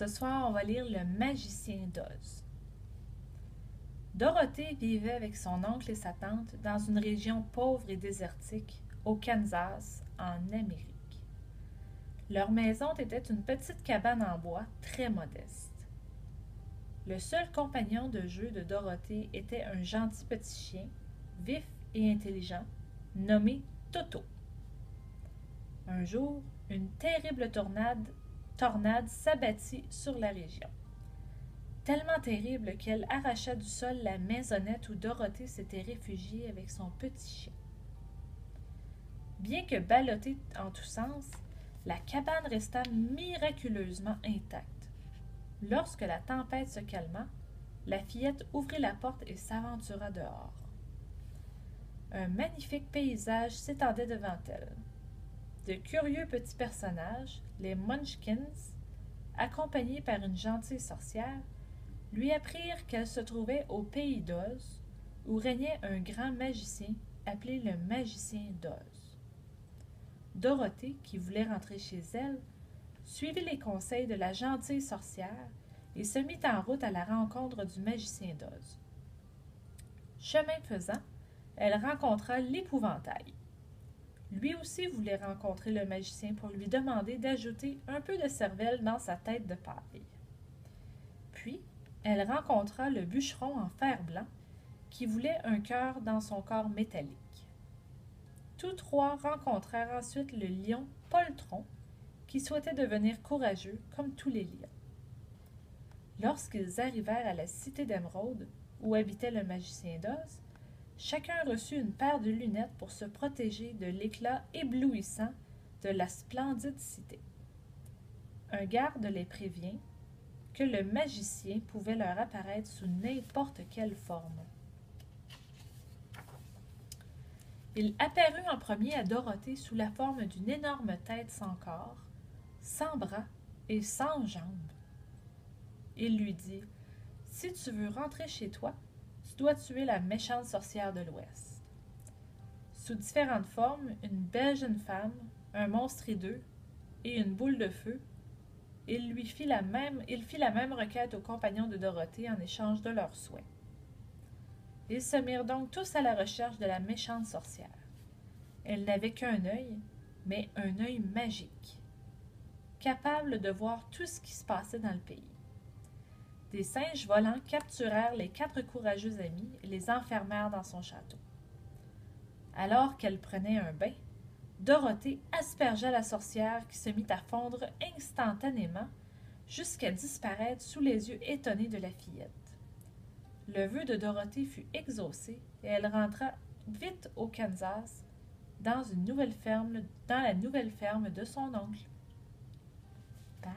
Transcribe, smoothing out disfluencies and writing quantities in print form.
Ce soir, on va lire Le Magicien d'Oz. Dorothée vivait avec son oncle et sa tante dans une région pauvre et désertique, au Kansas, en Amérique. Leur maison était une petite cabane en bois très modeste. Le seul compagnon de jeu de Dorothée était un gentil petit chien, vif et intelligent, nommé Toto. Un jour, une terrible tornade s'abattit sur la région. Tellement terrible qu'elle arracha du sol la maisonnette où Dorothée s'était réfugiée avec son petit chien. Bien que ballottée en tous sens, la cabane resta miraculeusement intacte. Lorsque la tempête se calma, la fillette ouvrit la porte et s'aventura dehors. Un magnifique paysage s'étendait devant elle. De curieux petits personnages, les Munchkins, accompagnés par une gentille sorcière, lui apprirent qu'elle se trouvait au pays d'Oz, où régnait un grand magicien appelé le Magicien d'Oz. Dorothée, qui voulait rentrer chez elle, suivit les conseils de la gentille sorcière et se mit en route à la rencontre du Magicien d'Oz. Chemin faisant, elle rencontra l'épouvantail. Lui aussi voulait rencontrer le magicien pour lui demander d'ajouter un peu de cervelle dans sa tête de paille. Puis, elle rencontra le bûcheron en fer blanc qui voulait un cœur dans son corps métallique. Tous trois rencontrèrent ensuite le lion Poltron qui souhaitait devenir courageux comme tous les lions. Lorsqu'ils arrivèrent à la cité d'Émeraude, où habitait le magicien d'Oz, chacun reçut une paire de lunettes pour se protéger de l'éclat éblouissant de la splendide cité. Un garde les prévient que le magicien pouvait leur apparaître sous n'importe quelle forme. Il apparut en premier à Dorothée sous la forme d'une énorme tête sans corps, sans bras et sans jambes. Il lui dit « Si tu veux rentrer chez toi, tu dois tuer la méchante sorcière de l'Ouest. » Sous différentes formes, une belle jeune femme, un monstre hideux et une boule de feu, il fit la même requête aux compagnons de Dorothée en échange de leurs souhaits. Ils se mirent donc tous à la recherche de la méchante sorcière. Elle n'avait qu'un œil, mais un œil magique, capable de voir tout ce qui se passait dans le pays. Des singes volants capturèrent les 4 courageux amis et les enfermèrent dans son château. Alors qu'elle prenait un bain, Dorothée aspergea la sorcière qui se mit à fondre instantanément jusqu'à disparaître sous les yeux étonnés de la fillette. Le vœu de Dorothée fut exaucé et elle rentra vite au Kansas dans la nouvelle ferme de son oncle. Bye!